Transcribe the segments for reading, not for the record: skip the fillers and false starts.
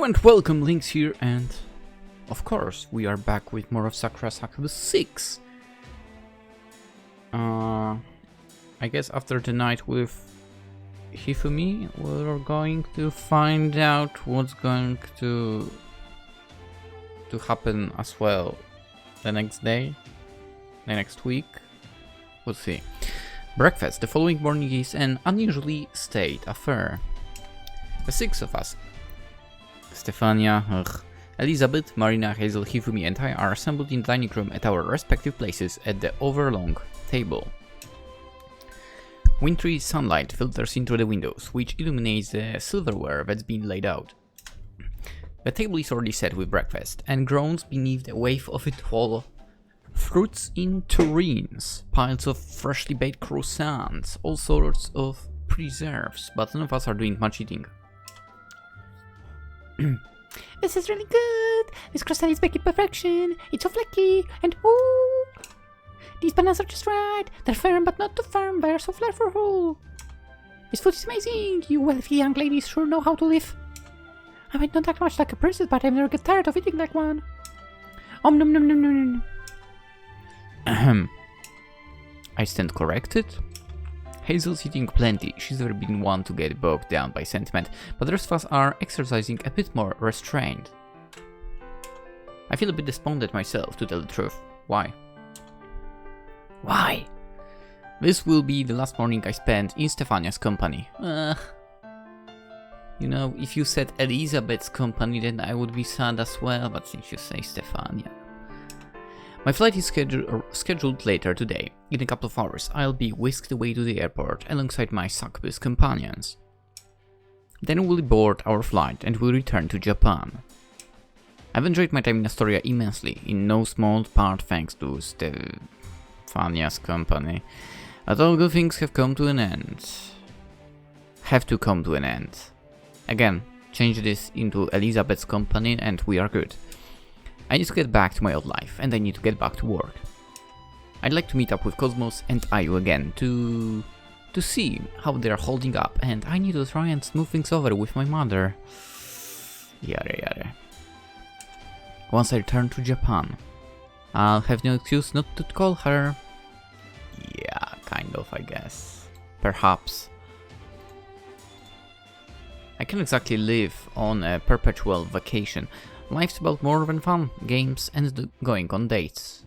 and welcome, Lynx here, and of course we are back with more of Sakura Succubus 6. I guess after the night with Hifumi, we're going to find out what's going to happen as well the next day, the next week. We'll see. Breakfast the following morning is an unusually staid affair. The six of us, Stefania, Elizabeth, Marina, Hazel, Hifumi and I are assembled in the dining room at our respective places at the overlong table. Wintry sunlight filters into the windows, which illuminates the silverware that's been laid out. The table is already set with breakfast, and groans beneath the wave of it all. Fruits in tureens, piles of freshly baked croissants, all sorts of preserves, but none of us are doing much eating. This is really good! This croissant is baked in perfection! It's so flaky! And ooh! These bananas are just right! They're firm but not too firm, they're so flavorful! This food is amazing! You wealthy young ladies sure know how to live! I might not act much like a princess, but I never get tired of eating like one! Nom nom nom nom nom. Ahem. I stand corrected? Hazel's eating plenty, she's never been one to get bogged down by sentiment, but the rest of us are exercising a bit more restraint. I feel a bit despondent myself, to tell the truth. Why? Why? This will be the last morning I spend in Stefania's company. You know, if you said Elizabeth's company, then I would be sad as well, but since you say Stefania... My flight is scheduled later today. In a couple of hours, I'll be whisked away to the airport alongside my Succubus companions. Then we'll board our flight and we'll return to Japan. I've enjoyed my time in Astoria immensely, in no small part thanks to Stefania's company. But all good things have come to an end. Have to come to an end. Again, change this into Elizabeth's company and we are good. I need to get back to my old life, and I need to get back to work. I'd like to meet up with Cosmos and Ayu again to see how they're holding up, and I need to try and smooth things over with my mother. Yada yada. Once I return to Japan, I'll have no excuse not to call her. Yeah, kind of, I guess. Perhaps. I can't exactly live on a perpetual vacation. Life's about more than fun, games, and going on dates.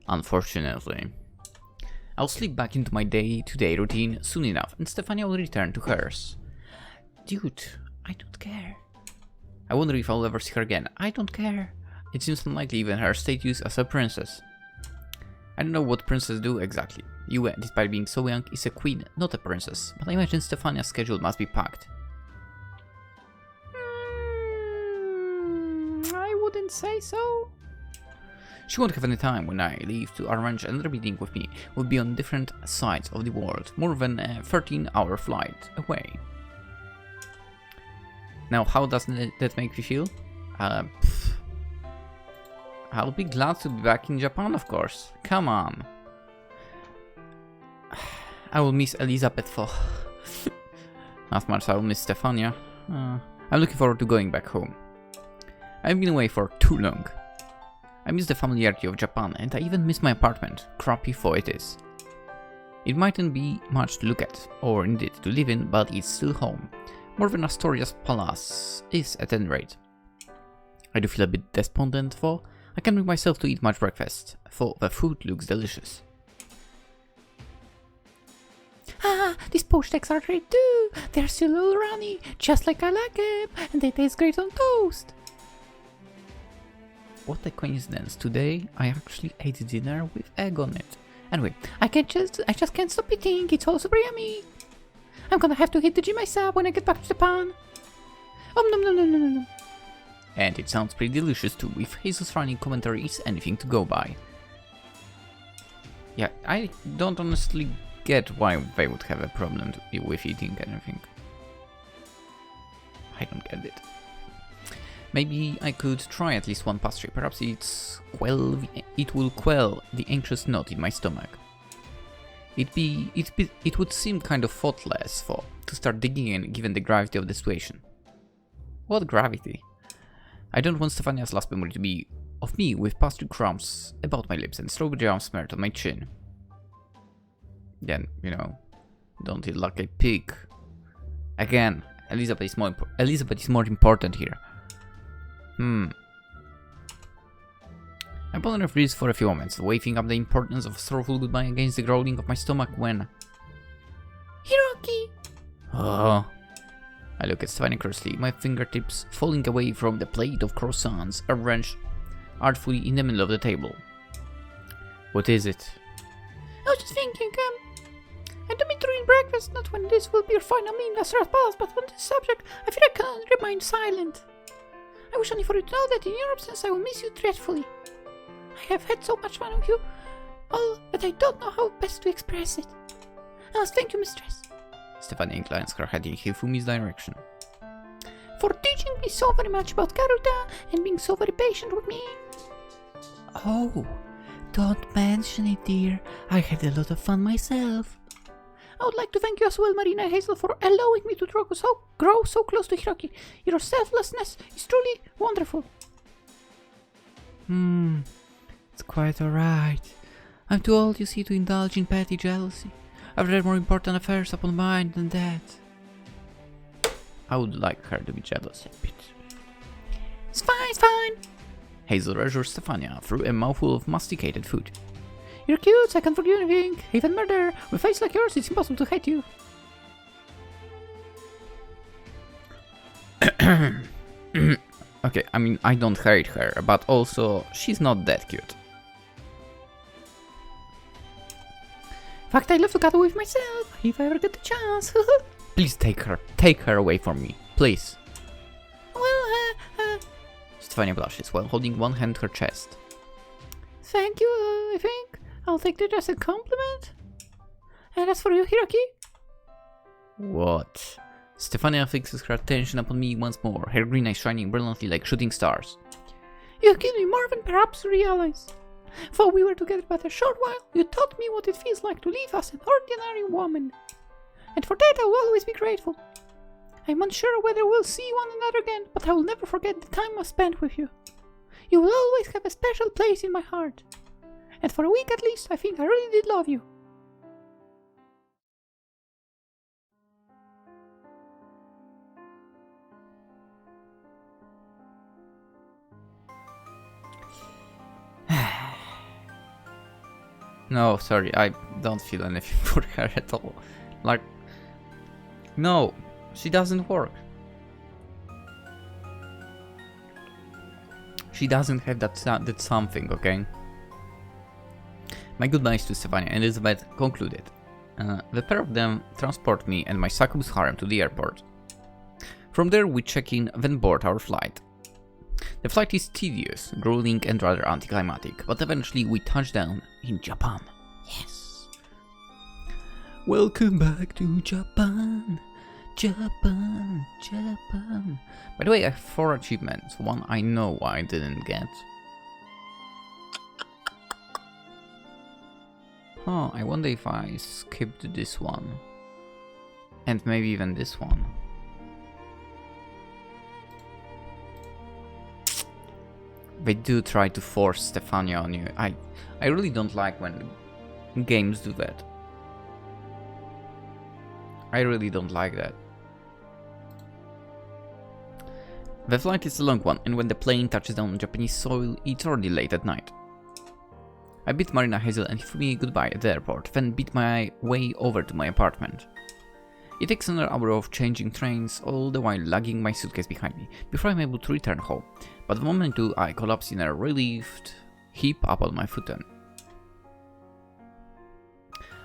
Unfortunately. I'll slip back into my day-to-day routine soon enough, and Stefania will return to hers. Dude, I don't care. I wonder if I'll ever see her again. I don't care. It seems unlikely even her status as a princess. I don't know what princesses do exactly. Yue, despite being so young, is a queen, not a princess, but I imagine Stefania's schedule must be packed. Wouldn't say so. She won't have any time when I leave to arrange another meeting with me. We'll be on different sides of the world, more than a 13-hour flight away. Now, how does that make you feel? I'll be glad to be back in Japan, of course. Come on. I will miss Elizabeth for as much as I will miss Stefania. I'm looking forward to going back home. I've been away for too long. I miss the familiarity of Japan, and I even miss my apartment, crappy though it is. It mightn't be much to look at, or indeed to live in, but it's still home. More than Astoria's palace is at any rate. I do feel a bit despondent though. I can't bring myself to eat much breakfast, for the food looks delicious. Ah, these poached eggs are great too! They're still a little runny, just like I like them, and they taste great on toast! What a coincidence, today I actually ate dinner with egg on it. Anyway, I just can't stop eating, it's all super yummy! I'm gonna have to hit the gym myself when I get back to Japan! Nom nom nom nom nom nom. And it sounds pretty delicious too, if Hazel's running commentary is anything to go by. Yeah, I don't honestly get why they would have a problem with eating anything. I don't get it. Maybe I could try at least one pastry, perhaps it will quell the anxious knot in my stomach. It would seem kind of thoughtless to start digging in given the gravity of the situation. What gravity? I don't want Stefania's last memory to be of me with pastry crumbs about my lips and strawberry jam smeared on my chin. Then, you know, don't eat like a pig. Again, Elizabeth is more important here. I pondered this for a few moments, weighing up the importance of a sorrowful goodbye against the growling of my stomach when... Hiroki! Oh. I look at Stefania closely, my fingertips falling away from the plate of croissants arranged artfully in the middle of the table. What is it? I was just thinking, I don't mean to ruin breakfast, not when this will be your final meal as far as possible, but on this subject, I feel I can't remain silent. I wish only for you to know that in your absence I will miss you dreadfully. I have had so much fun with you, all, but I don't know how best to express it. I must thank you, mistress. Stefania inclines her head in Hifumi's direction. For teaching me so very much about Karuta and being so very patient with me. Oh, don't mention it, dear. I had a lot of fun myself. I would like to thank you as well, Marina Hazel, for allowing me to grow so close to Hiroki. Your selflessness is truly wonderful. It's quite alright. I'm too old, you see, to indulge in petty jealousy. I've had more important affairs upon mind than that. I would like her to be jealous a bit. It's fine. Hazel reassures Stefania through a mouthful of masticated food. You're cute, I can't forgive anything. Even murder. With a face like yours, it's impossible to hate you. Okay, I mean, I don't hate her, but also, she's not that cute. In fact, I'd love to cuddle with myself, if I ever get the chance. Please take her away from me, please. Well, Stefania blushes while holding one hand to her chest. Thank you, I think. I'll take that as a compliment. And as for you, Hiroki? What? Stefania fixes her attention upon me once more, her green eyes shining brilliantly like shooting stars. You give me more than perhaps you realize. Though we were together but a short while, you taught me what it feels like to live as an ordinary woman. And for that I will always be grateful. I'm unsure whether we'll see one another again, but I will never forget the time I spent with you. You will always have a special place in my heart. And for a week at least, I think I really did love you. No, sorry, I don't feel anything for her at all. Like, no, she doesn't work. She doesn't have that something, okay? My goodbyes to Stefania and Elizabeth concluded. The pair of them transport me and my Succubus harem to the airport. From there we check in, then board our flight. The flight is tedious, grueling and rather anticlimactic, but eventually we touch down in Japan. Yes! Welcome back to Japan! Japan! By the way, I have 4 achievements, one I know I didn't get. Oh, I wonder if I skipped this one. And maybe even this one. They do try to force Stefania on you. I really don't like when games do that. I really don't like that. The flight is a long one, and when the plane touches down on Japanese soil, it's already late at night. I bid Marina Hazel and Hifumi goodbye at the airport, then beat my way over to my apartment. It takes another hour of changing trains, all the while lugging my suitcase behind me, before I'm able to return home, but the moment I collapse in a relieved heap upon my futon.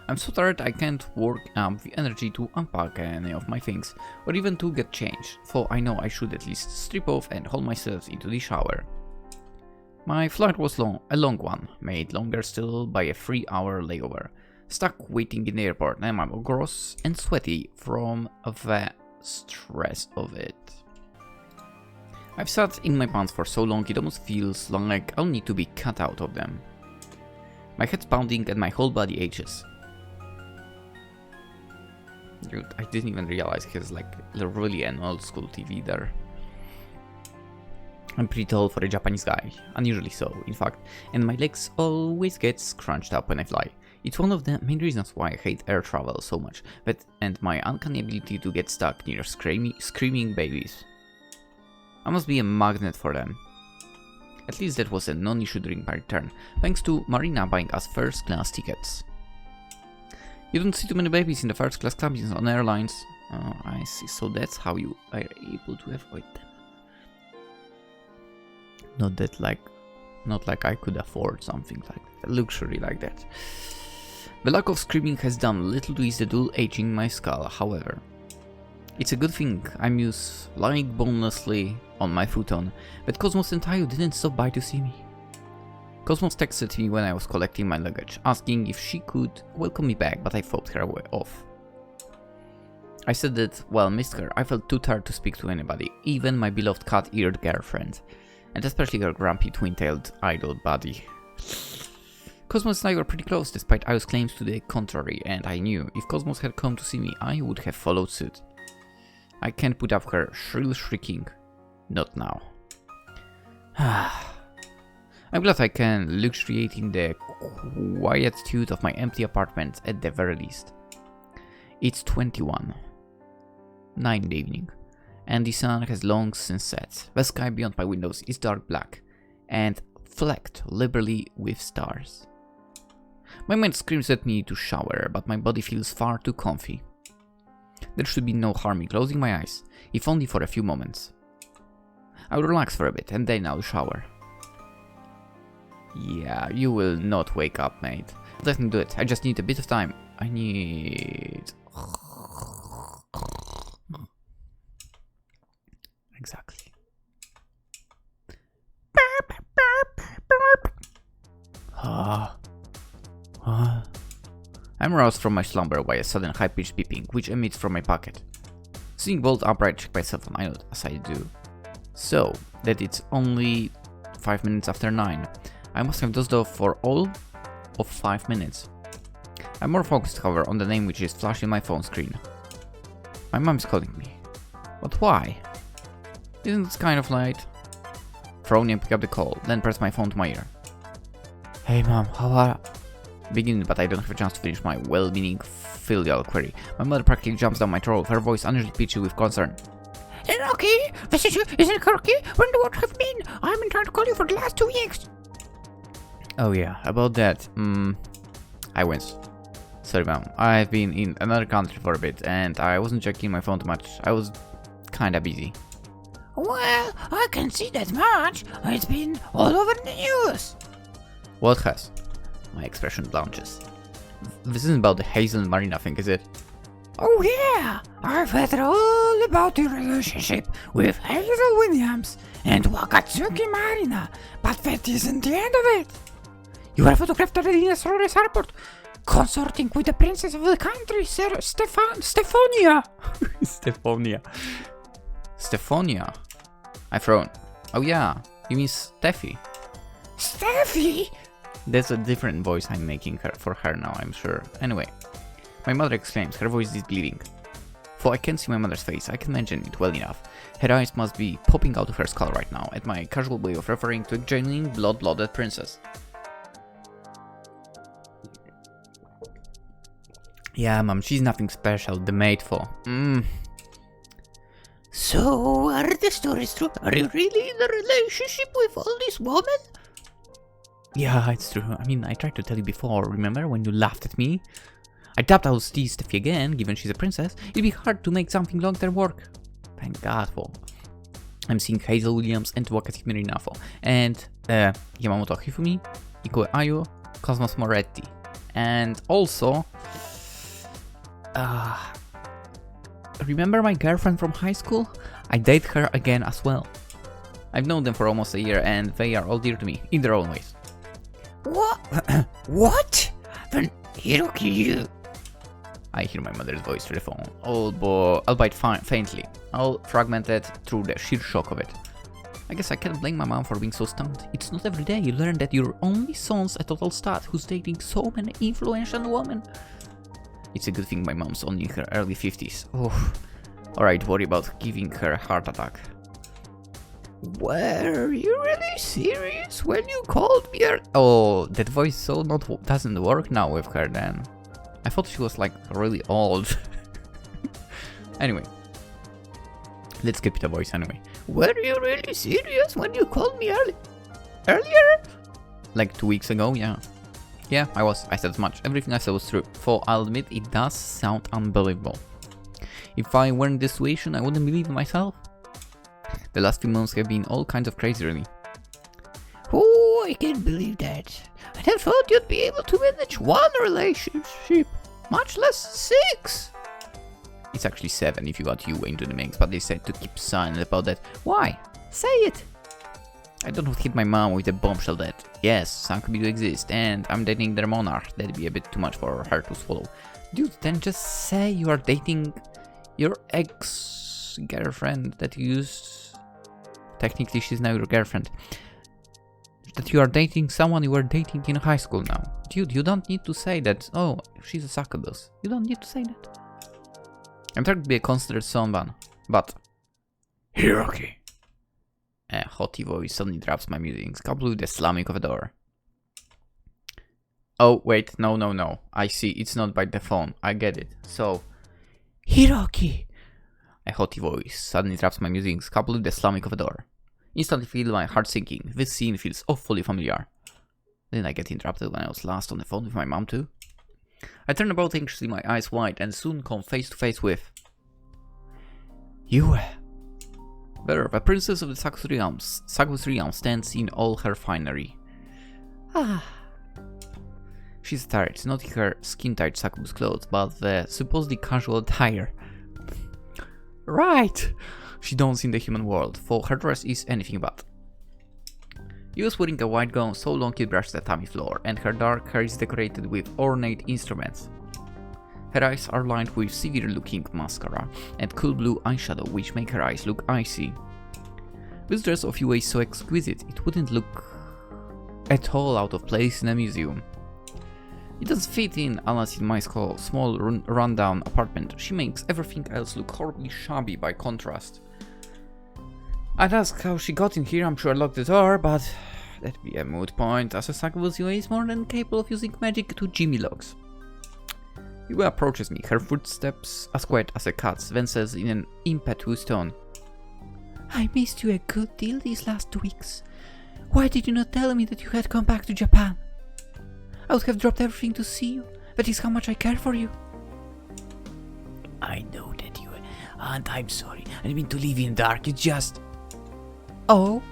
I'm so tired I can't work up the energy to unpack any of my things, or even to get changed, so I know I should at least strip off and haul myself into the shower. My flight was a long one, made longer still by a 3-hour layover. Stuck waiting in the airport, and I'm gross and sweaty from the stress of it. I've sat in my pants for so long it almost feels like I'll need to be cut out of them. My head's pounding and my whole body aches. Dude, I didn't even realize he has like really an old school TV there. I'm pretty tall for a Japanese guy, unusually so, in fact, and my legs always get scrunched up when I fly. It's one of the main reasons why I hate air travel so much, and my uncanny ability to get stuck near screaming babies. I must be a magnet for them. At least that was a non-issue during my return, thanks to Marina buying us first class tickets. You don't see too many babies in the first class cabins on airlines. Oh, I see, so that's how you are able to avoid them. Not like I could afford something like that, a luxury like that. The lack of screaming has done little to ease the dull aging in my skull, however. It's a good thing I'm used lying bonelessly on my futon, but Cosmos and Tayo didn't stop by to see me. Cosmos texted me when I was collecting my luggage, asking if she could welcome me back, but I fought her way off. I said that, while I missed her, I felt too tired to speak to anybody, even my beloved cat-eared girlfriend, and especially her grumpy twin-tailed idol buddy. Cosmos and I were pretty close, despite Ayo's claims to the contrary, and I knew if Cosmos had come to see me, I would have followed suit. I can't put up her shrill shrieking. Not now. I'm glad I can luxuriate in the quietude of my empty apartment at the very least. It's 21. 9 in the evening, and the sun has long since set. The sky beyond my windows is dark black, and flecked liberally with stars. My mind screams at me to shower, but my body feels far too comfy. There should be no harm in closing my eyes, if only for a few moments. I'll relax for a bit, and then I'll shower. Yeah, you will not wake up, mate. Let me do it, I just need a bit of time. I need... Exactly. I'm roused from my slumber by a sudden high-pitched beeping, which emits from my pocket. Sitting bolt upright, check my cell phone, I know, as I do. So, that it's only 5 minutes after 9. I must have dozed off for all of 5 minutes. I'm more focused, however, on the name which is flashing my phone screen. My mom's calling me. But why? Isn't this kind of late? Thrown and pick up the call, then press my phone to my ear. Hey mom, how are... Begin, but I don't have a chance to finish my well-meaning filial query. My mother practically jumps down my throat, her voice unusually pitchy with concern. Hiroki, this is Hiroki. Where the what have been? I've been trying to call you for the last 2 weeks. Oh yeah, about that. I wince. Sorry mom, I've been in another country for a bit and I wasn't checking my phone too much. I was kinda busy. Well, I can see that much. It's been all over the news. What has? My expression blanches. This isn't about the Hazel and Marina thing, is it? Oh yeah, I've heard all about your relationship with Hazel Williams and Wakatsuki Marina, but that isn't the end of it. You were photographed at the Flores airport, consorting with the princess of the country, Sir Stephonia. Stephonia? I've thrown. Oh yeah, you mean Steffi? Steffi? That's a different voice I'm making for her now, I'm sure. Anyway, my mother exclaims, her voice is bleeding. For I can't see my mother's face, I can imagine it well enough. Her eyes must be popping out of her skull right now, at my casual way of referring to a genuine blood-blooded princess. Yeah, mom, she's nothing special, the maid for. So, are the stories true? Are you really in a relationship with all these women? Yeah, it's true. I mean, I tried to tell you before, remember when you laughed at me? I doubt I'll see Steffi again, given she's a princess. It'd be hard to make something long-term work. Thank God for. I'm seeing Hazel Williams and Wakatsuki Marina for. And, Yamamoto Hifumi, Iko Ayo, Cosmos Moretti. And also... remember my girlfriend from high school? I date her again as well. I've known them for almost a year and they are all dear to me, in their own ways. What? What? Then Hiroki, you... I hear my mother's voice through the phone, albeit faintly, all fragmented through the sheer shock of it. I guess I can't blame my mom for being so stunned. It's not every day you learn that your only son's a total stud who's dating so many influential women. It's a good thing my mom's only in her early 50s. Oh, alright, worry about giving her a heart attack. Were you really serious when you called me Oh, that voice so doesn't work now with her then. I thought she was like really old. Anyway. Let's keep the voice anyway. Were you really serious when you called me earlier? Like 2 weeks ago, yeah. Yeah, I was. I said as much. Everything I said was true. For I'll admit, it does sound unbelievable. If I were in this situation, I wouldn't believe in myself. The last few months have been all kinds of crazy, really. Oh, I can't believe that. I never thought you'd be able to manage one relationship, much less 6. It's actually 7 if you got you into the mix, but they said to keep silent about that. Why? Say it! I don't want to hit my mom with a bombshell that, yes, Succubus do exist, and I'm dating their monarch. That'd be a bit too much for her to swallow. Dude, then just say you are dating your ex-girlfriend that you used. Technically, she's now your girlfriend. That you are dating someone you were dating in high school now. Dude, you don't need to say that, oh, she's a succubus. You don't need to say that. I'm trying to be a considerate someone, but... Hiroki! A haughty voice suddenly drops my musings, coupled with the slamming of a door. Oh, wait, no. I see, it's not by the phone. I get it. So... Hiroki! A haughty voice suddenly drops my musings, coupled with the slamming of a door. Instantly feel my heart sinking. This scene feels awfully familiar. Didn't I get interrupted when I was last on the phone with my mom too? I turn about anxiously, my eyes wide, and soon come face to face with... You! There, the princess of the Succubus realm stands in all her finery. Ah. She's attired, not in her skin-tight succubus clothes, but the supposedly casual attire. Right! She dons in the human world, for her dress is anything but. She was wearing a white gown so long it brushed the tummy floor, and her dark hair is decorated with ornate instruments. Her eyes are lined with severe-looking mascara and cool blue eyeshadow, which make her eyes look icy. This dress of you is so exquisite, it wouldn't look at all out of place in a museum. It doesn't fit in unless in my small rundown apartment. She makes everything else look horribly shabby by contrast. I'd ask how she got in here, I'm sure I locked the door, but that'd be a moot point, as a Succubus UA is more than capable of using magic to jimmy locks. Yua approaches me, her footsteps as quiet as a cat's, then says in an impetuous tone, I missed you a good deal these last 2 weeks. Why did you not tell me that you had come back to Japan? I would have dropped everything to see you. That is how much I care for you. I know that you... And I'm sorry. I didn't mean to leave you in the dark. You just... Oh?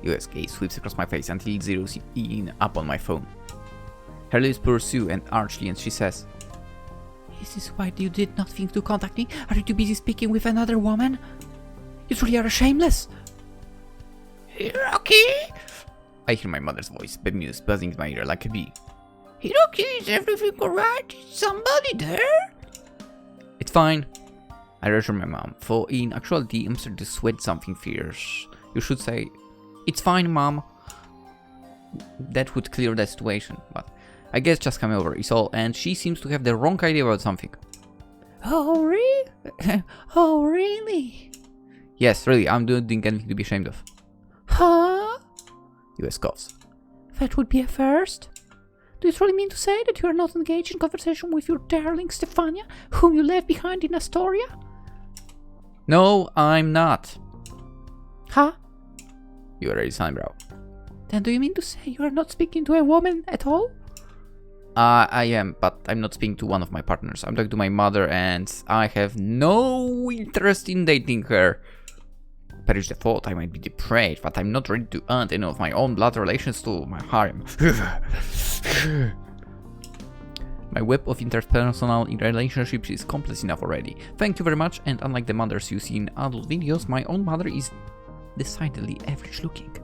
Yua's gaze sweeps across my face until it zeroes in up on my phone. Her lips pursue and archly, and she says, Is this why you did not think to contact me? Are you too busy speaking with another woman? You truly are shameless! Hiroki! I hear my mother's voice, bemused, buzzing in my ear like a bee. Hiroki, is everything alright? Is somebody there? It's fine. I reassure my mom, for in actuality I'm starting to sweat something fierce. You should say, It's fine, Mom. That would clear the situation, but I guess just come over is all, and she seems to have the wrong idea about something. Oh, really? Oh, really? Yes, really, I'm doing anything to be ashamed of. Huh? US coughs. That would be a first. Do you truly mean to say that you are not engaged in conversation with your darling Stefania, whom you left behind in Astoria? No, I'm not. Huh? You raise an eyebrow. Then do you mean to say you are not speaking to a woman at all? I am, but I'm not speaking to one of my partners. I'm talking to my mother, and I have no interest in dating her. Perish the thought I might be depraved, but I'm not ready to end any of my own blood relations to my harem. My web of interpersonal relationships is complex enough already. Thank you very much, and unlike the mothers you see in adult videos, my own mother is decidedly average looking.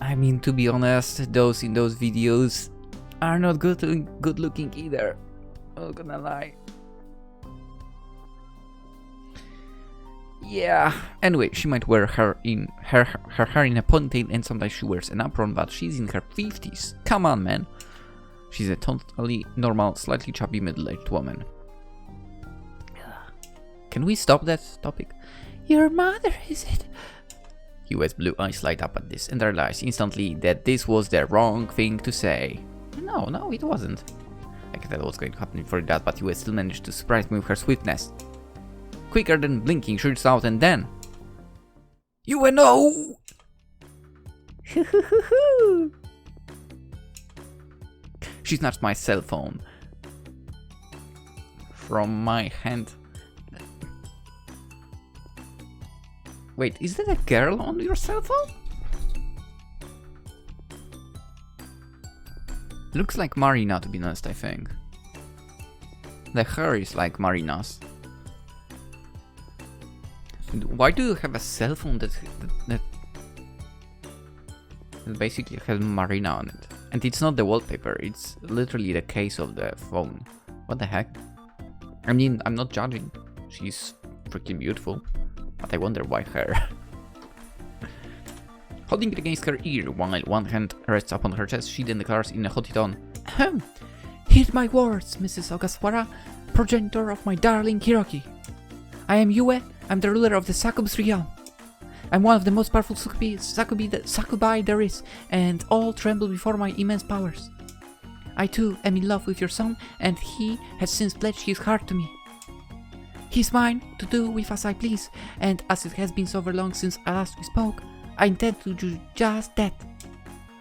I mean, to be honest, those in those videos are not good looking either. Not gonna lie. Yeah. Anyway, she might wear her hair in a ponytail, and sometimes she wears an apron, but she's in her 50s. Come on, man. She's a totally normal, slightly chubby middle-aged woman. Can we stop that topic? Your mother, is it? Yue's blue eyes light up at this and realize instantly that this was the wrong thing to say. No, it wasn't. I could tell what's going to happen before that, but Yue still managed to surprise me with her swiftness. Quicker than blinking, she reached out and then... Yue, no! She snatched my cell phone from my hand. Wait, is that a girl on your cell phone? Looks like Marina, to be honest, I think. The hair is like Marina's. Why do you have a cell phone that basically has Marina on it? And it's not the wallpaper, it's literally the case of the phone. What the heck? I mean, I'm not judging. She's freaking beautiful. But I wonder why her. Holding it against her ear while one hand rests upon her chest, she then declares in a haughty tone, "Ahem. Heed my words, Mrs. Ogasawara, progenitor of my darling Hiroki. I am Yue, I'm the ruler of the Succubus realm. I'm one of the most powerful succubi there is, and all tremble before my immense powers. I too am in love with your son, and he has since pledged his heart to me. He's mine to do with as I please, and as it has been so very long since last we spoke, I intend to do just that.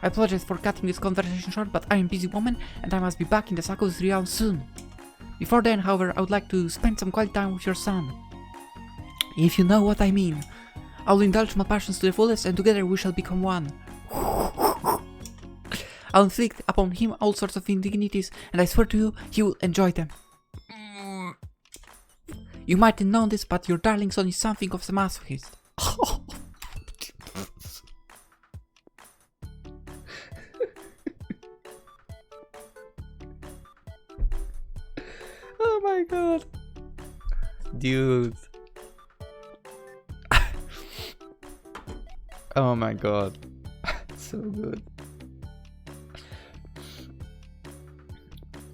I apologize for cutting this conversation short, but I am a busy woman, and I must be back in the Succubus realm soon. Before then, however, I would like to spend some quality time with your son. If you know what I mean. I will indulge my passions to the fullest, and together we shall become one. I'll inflict upon him all sorts of indignities, and I swear to you, he will enjoy them. You might have known this, but your darling son is something of a masochist." Oh my god. Dude. Oh my god. So good.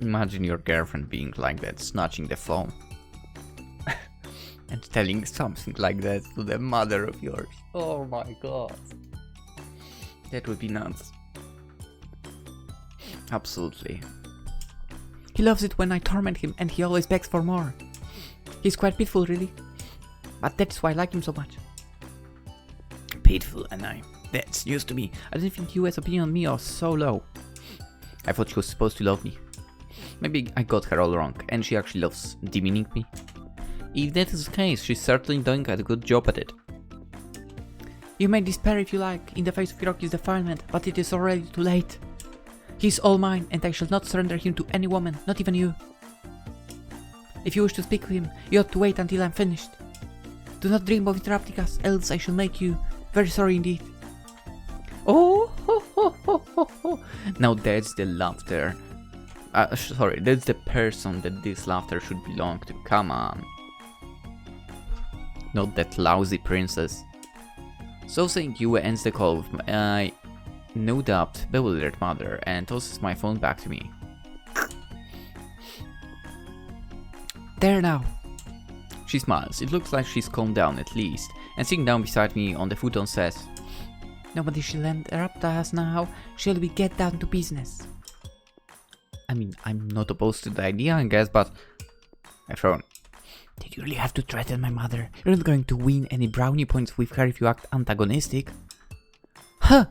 Imagine your girlfriend being like that, snatching the phone. And telling something like that to the mother of yours. Oh my god. That would be nuts. Absolutely. He loves it when I torment him and he always begs for more. He's quite pitiful, really. But that's why I like him so much. Pitiful, and that's news to me. I didn't think Yue's opinion on me was so low. I thought she was supposed to love me. Maybe I got her all wrong, and she actually loves demeaning me. If that is the case, she's certainly doing a good job at it. You may despair if you like, in the face of Hiroki's defilement, but it is already too late. He is all mine, and I shall not surrender him to any woman, not even you. If you wish to speak with him, you ought to wait until I'm finished. Do not dream of interrupting us, else I shall make you very sorry indeed. Oh, ho, ho, ho, ho, ho. Now that's the laughter. Sorry, that's the person that this laughter should belong to. Come on. Not that lousy princess. So saying, Yue ends the call with my no doubt bewildered mother and tosses my phone back to me. There now. She smiles. It looks like she's calmed down at least, and sitting down beside me on the futon says, "Nobody shall interrupt us now. Shall we get down to business?" I mean, I'm not opposed to the idea, I guess, but I frown. Did you really have to threaten my mother? You're not going to win any brownie points with her if you act antagonistic. Huh!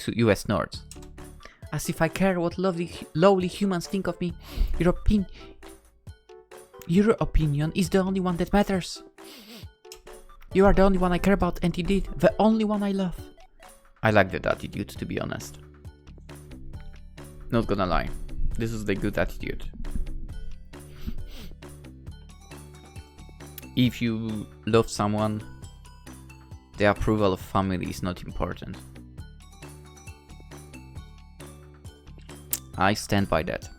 Yue snorts. As if I care what lowly humans think of me. Your opinion is the only one that matters. You are the only one I care about, and indeed, the only one I love. I like that attitude, to be honest. Not gonna lie. This is the good attitude. If you love someone, the approval of family is not important. I stand by that.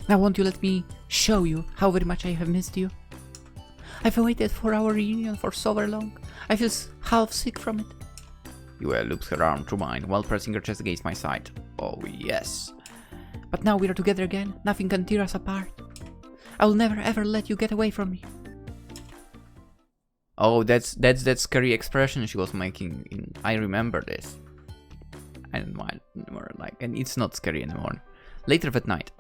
Now won't you let me show you how very much I have missed you? I've waited for our reunion for so very long. I feel half sick from it. Yue loops her arm through mine while pressing her chest against my side. Oh yes. But now we are together again. Nothing can tear us apart. I'll never ever let you get away from me. Oh, that's that scary expression she was making. I remember this. I don't mind anymore, like, and it's not scary anymore. Later that night.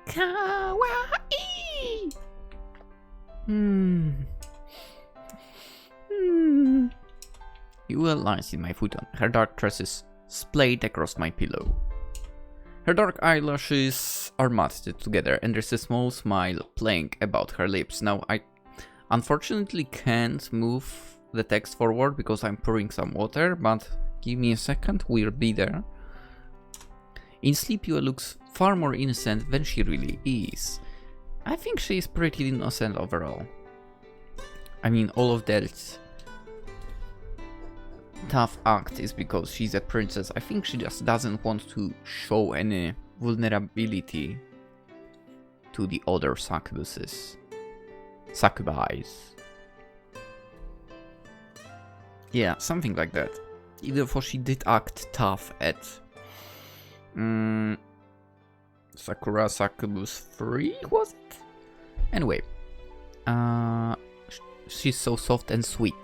Kawaii! Yue lies in my futon, her dark tresses splayed across my pillow. Her dark eyelashes are matted together and there's a small smile playing about her lips. Now I unfortunately can't move the text forward because I'm pouring some water, but give me a second, we'll be there. In sleep Yue looks far more innocent than she really is. I think she is pretty innocent overall. I mean, all of that tough act is because she's a princess. I think she just doesn't want to show any vulnerability to the other succubuses. Succubis. Yeah, something like that. Therefore she did act tough at Sakura Succubus 3, was it? Anyway, she's so soft and sweet.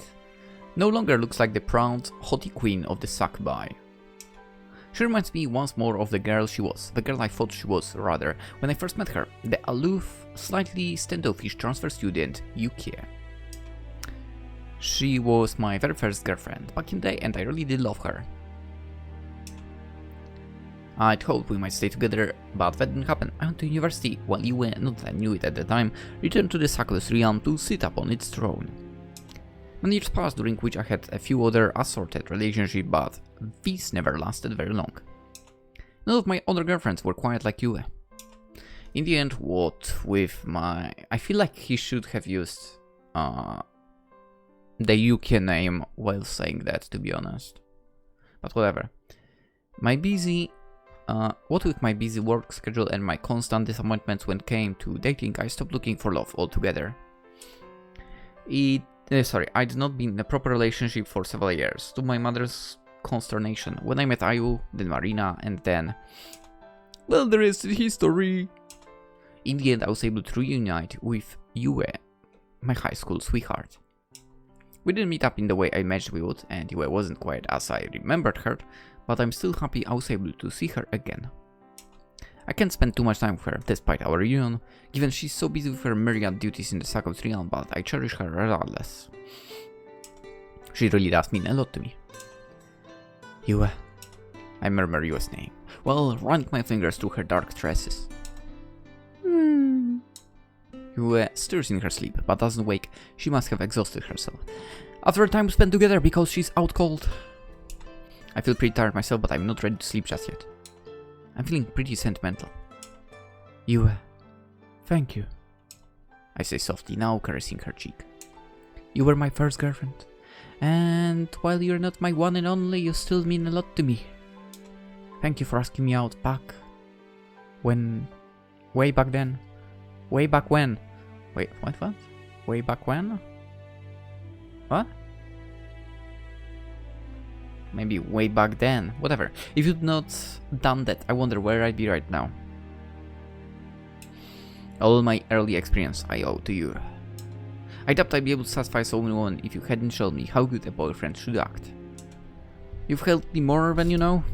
No longer looks like the proud, haughty queen of the Succubi. She reminds me once more of the girl she was, the girl I thought she was, rather, when I first met her, the aloof, slightly standoffish transfer student, Yuki. She was my very first girlfriend back in the day and I really did love her. I'd hoped we might stay together, but that didn't happen. I went to university, while Yue, not that I knew it at the time, returned to the Succubus realm to sit upon its throne. Many years passed, during which I had a few other assorted relationships, but these never lasted very long. None of my other girlfriends were quite like Yue. In the end, what with my... I feel like he should have used the Yuki name while saying that, to be honest. But whatever. What with my busy work schedule and my constant disappointments when it came to dating, I stopped looking for love altogether. I'd not been in a proper relationship for several years, to my mother's consternation, when I met Ayu, then Marina, and then... well, the rest is history. In the end, I was able to reunite with Yue, my high school sweetheart. We didn't meet up in the way I imagined we would, and Yue wasn't quite as I remembered her, but I'm still happy I was able to see her again. I can't spend too much time with her, despite our reunion, given she's so busy with her myriad duties in the Succubus realm, but I cherish her regardless. She really does mean a lot to me. Yue. I murmur Yue's name, while running my fingers through her dark tresses. Yue stirs in her sleep, but doesn't wake. She must have exhausted herself. After a time spent together because she's out cold. I feel pretty tired myself, but I'm not ready to sleep just yet. I'm feeling pretty sentimental. Yue, thank you, I say softly, now caressing her cheek. You were my first girlfriend, and while you're not my one and only, you still mean a lot to me. Thank you for asking me out back when... way back then. Way back when? Wait, what? Way back when? What? Maybe way back then, whatever. If you'd not done that, I wonder where I'd be right now. All my early experience I owe to you. I doubt I'd be able to satisfy someone if you hadn't shown me how good a boyfriend should act. You've helped me more than you know.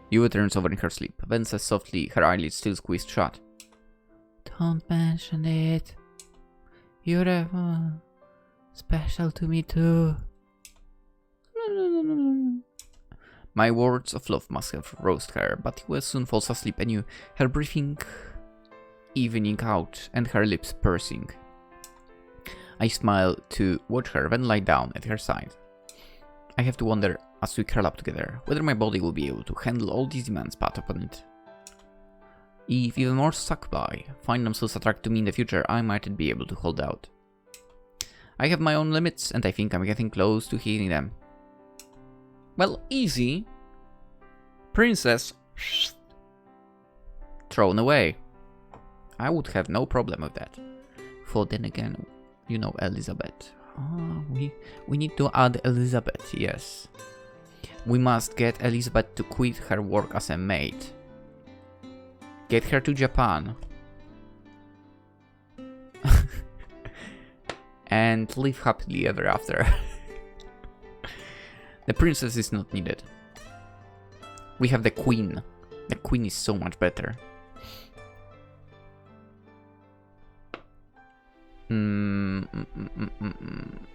Yue turns over in her sleep, then says softly, her eyelids still squeezed shut. Don't mention it. You're special to me too. My words of love must have roused her, but Yue soon falls asleep anew, her breathing evening out and her lips pursing. I smile to watch her, then lie down at her side. I have to wonder, as we curl up together, whether my body will be able to handle all these demands put upon it. If even more succubi find themselves attracted to me in the future, I might be able to hold out. I have my own limits, and I think I'm getting close to hitting them. Well, easy. Princess. Thrown away. I would have no problem with that. For then again, you know Elizabeth. Oh, we need to add Elizabeth, yes. We must get Elizabeth to quit her work as a maid. Get her to Japan. And live happily ever after. The princess is not needed. We have the queen. The queen is so much better.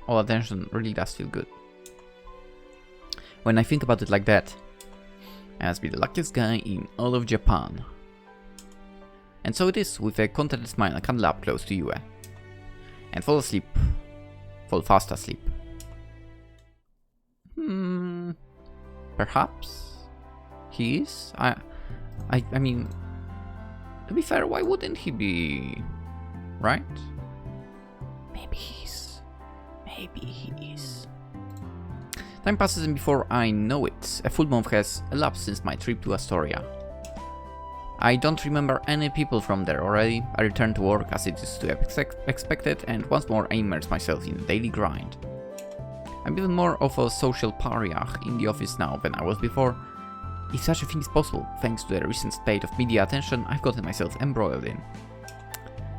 All attention really does feel good. When I think about it like that, I must be the luckiest guy in all of Japan. And so it is, with a contented smile, I cuddle up close to Yue. And fall asleep. Fall fast asleep. Perhaps he is? I mean, to be fair, why wouldn't he be? Right? Maybe he is. Maybe he is. Time passes, and before I know it, a full month has elapsed since my trip to Astoria. I don't remember any people from there already. I return to work as it is to be expected, and once more I immerse myself in the daily grind. I'm even more of a social pariah in the office now than I was before. If such a thing is possible, thanks to the recent spate of media attention I've gotten myself embroiled in.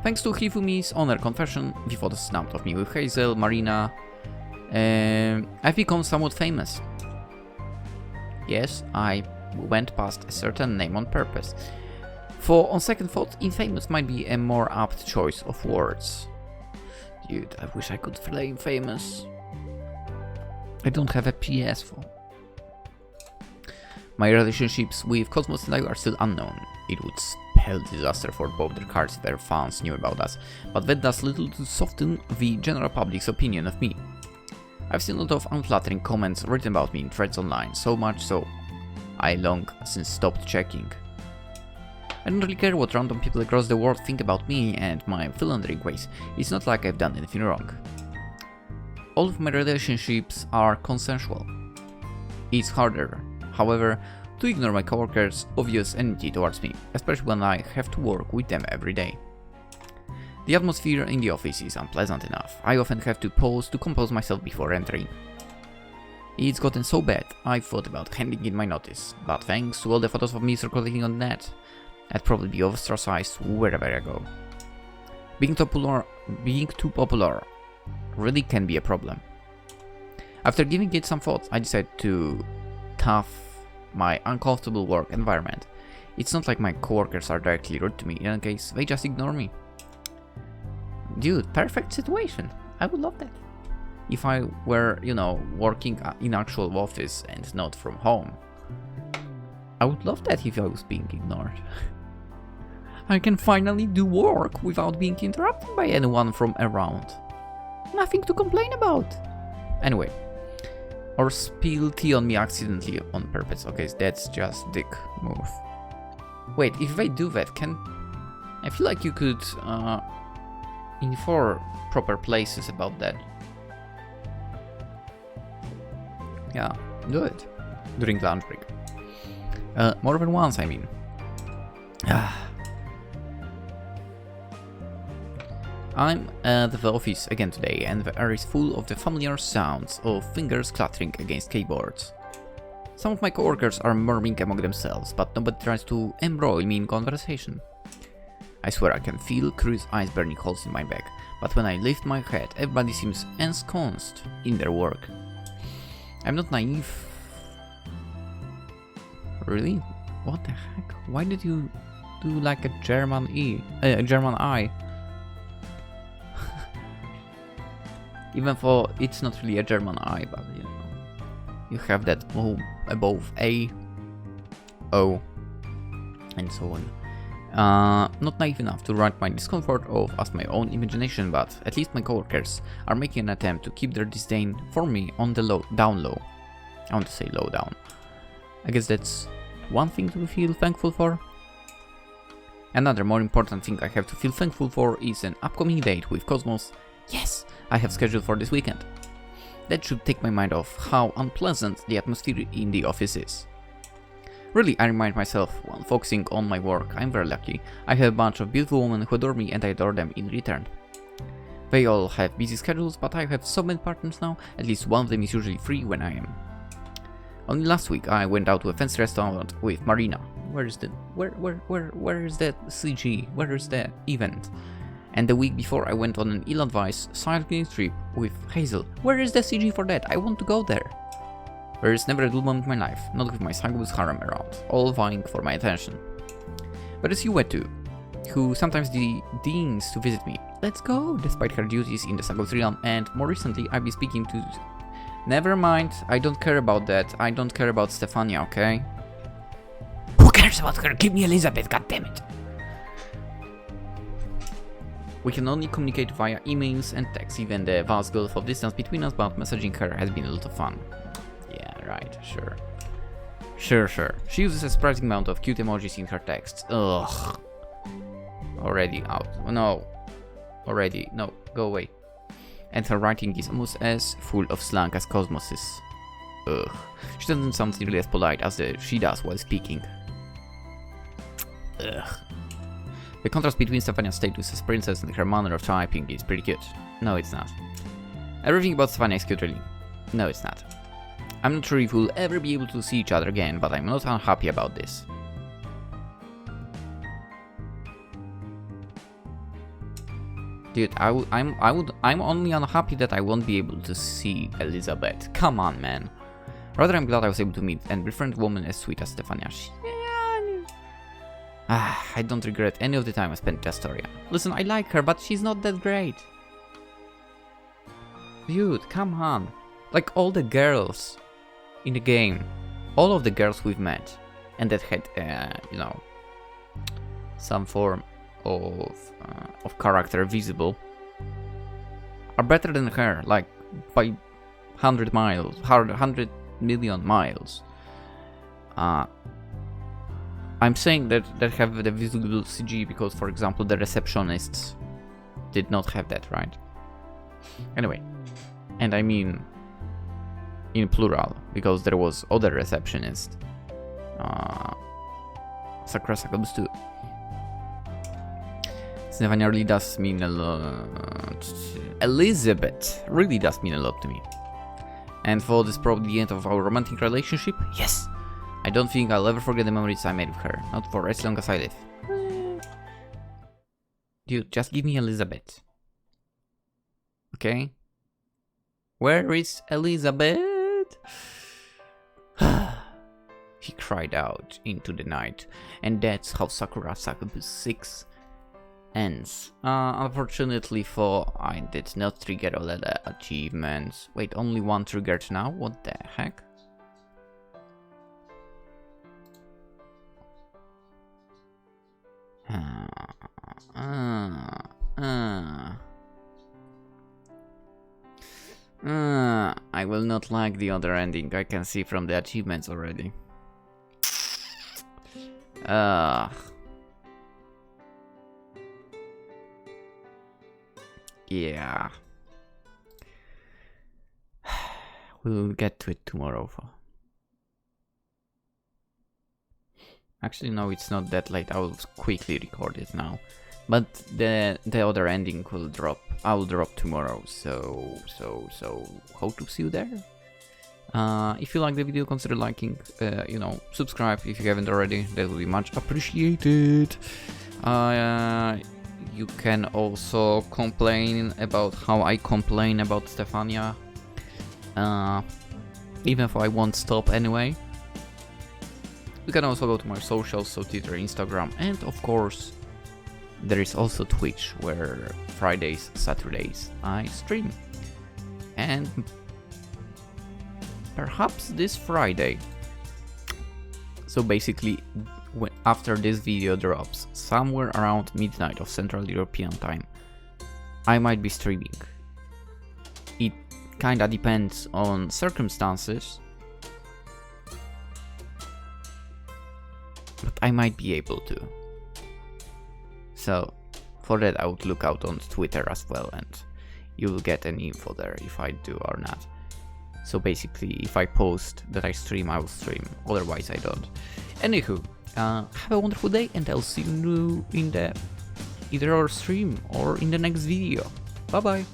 Thanks to Hifumi's honor confession, the photos snapped of me with Hazel, Marina, I've become somewhat famous. Yes, I went past a certain name on purpose. For on second thought, infamous might be a more apt choice of words. Dude, I wish I could play infamous. I don't have a PS4. My relationships with Cosmos and I are still unknown. It would spell disaster for both their cards if their fans knew about us, but that does little to soften the general public's opinion of me. I've seen a lot of unflattering comments written about me in threads online, so much so I long since stopped checking. I don't really care what random people across the world think about me and my philandering ways. It's not like I've done anything wrong. All of my relationships are consensual. It's harder, however, to ignore my coworkers' obvious enmity towards me, especially when I have to work with them every day. The atmosphere in the office is unpleasant enough. I often have to pause to compose myself before entering. It's gotten so bad, I thought about handing in my notice, but thanks to all the photos of me circulating on the net, I'd probably be ostracized wherever I go. Being too popular really can be a problem. After giving it some thought, I decided to tough my uncomfortable work environment. It's not like my coworkers are directly rude to me, in any case, they just ignore me. Dude, perfect situation. I would love that. If I were, working in actual office and not from home. I would love that if I was being ignored. I can finally do work without being interrupted by anyone from around. Nothing to complain about. Anyway. Or spill tea on me accidentally on purpose. Okay, that's just dick move. Wait, if they do that, I feel like you could inform proper places about that. Yeah, do it. During lunch break. More than once, I mean. I'm at the office again today, and the air is full of the familiar sounds of fingers clattering against keyboards. Some of my coworkers are murmuring among themselves, but nobody tries to embroil me in conversation. I swear I can feel curious eyes burning holes in my back, but when I lift my head, everybody seems ensconced in their work. I'm not naive. Really? What the heck? Why did you do like a German I? Even though it's not really a German I, but you have that O above A, O, and so on. Not naive enough to write my discomfort off as my own imagination, but at least my coworkers are making an attempt to keep their disdain for me on the down low. I want to say low down. I guess that's one thing to feel thankful for. Another more important thing I have to feel thankful for is an upcoming date with Cosmos. Yes, I have scheduled for this weekend. That should take my mind off how unpleasant the atmosphere in the office is. Really, I remind myself, while focusing on my work, I'm very lucky. I have a bunch of beautiful women who adore me and I adore them in return. They all have busy schedules, but I have so many partners now, at least one of them is usually free when I am. Only last week I went out to a fancy restaurant with Marina. Where is that CG? Where is the event? And the week before I went on an ill-advised cycling trip with Hazel. Where is the CG for that? I want to go there. There is never a dull moment in my life, not with my Succubus harem around, all vying for my attention. But as you went to, who sometimes deigns to visit me. Let's go, despite her duties in the Succubus realm, and more recently I've been speaking to... Never mind, I don't care about that. I don't care about Stefania, okay? Who cares about her? Give me Elizabeth, goddammit! We can only communicate via emails and texts, even the vast gulf of distance between us, but messaging her has been a lot of fun. Yeah, right, sure. Sure. She uses a surprising amount of cute emojis in her texts. Ugh. Already out. No. Already. No, go away. And her writing is almost as full of slang as Cosmos's. Ugh. She doesn't sound nearly as polite as she does while speaking. Ugh. The contrast between Stefania's status as princess and her manner of typing is pretty cute. No, it's not. Everything about Stefania is cute, really. No, it's not. I'm not sure if we'll ever be able to see each other again, but I'm not unhappy about this. Dude, I'm only unhappy that I won't be able to see Elizabeth. Come on, man. Rather, I'm glad I was able to meet and befriend a woman as sweet as Stefania. I don't regret any of the time I spent with Astoria. Listen, I like her, but she's not that great. Dude, come on. Like all the girls in the game, all of the girls we've met, and that had, you know, some form of character visible, are better than her, like by 100 miles, 100 million miles. I'm saying that have the visible CG because, for example, the receptionists did not have that, right? Anyway, and I mean in plural, because there was other receptionist. Sakura Succubus too. Stefania really does mean a lot. Elizabeth really does mean a lot to me. And for this probably the end of our romantic relationship, yes! I don't think I'll ever forget the memories I made with her, not for as long as I live. Dude, just give me Elizabeth. Okay? Where is Elizabeth? He cried out into the night, and that's how Sakura Succubus 6 ends. Unfortunately for I did not trigger all the achievements. Wait, only one triggered now? What the heck? I will not like the other ending, I can see from the achievements already. Yeah. We'll get to it tomorrow. Actually, no, it's not that late. I will quickly record it now. But the other ending will drop. I will drop tomorrow. So hope to see you there. If you like the video, consider liking. You know, subscribe if you haven't already. That would be much appreciated. You can also complain about how I complain about Stefania. Even if I won't stop anyway. You can also go to my socials, so Twitter, Instagram, and of course, there is also Twitch, where Fridays, Saturdays I stream. And perhaps this Friday, so basically after this video drops, somewhere around midnight of Central European time, I might be streaming. It kinda depends on circumstances, but I might be able to. So for that I would look out on Twitter as well, and you will get an info there if I do or not. So basically, if I post that I stream, I will stream, otherwise I don't. Anywho, have a wonderful day, and I'll see you in the either our stream or in the next video. Bye bye!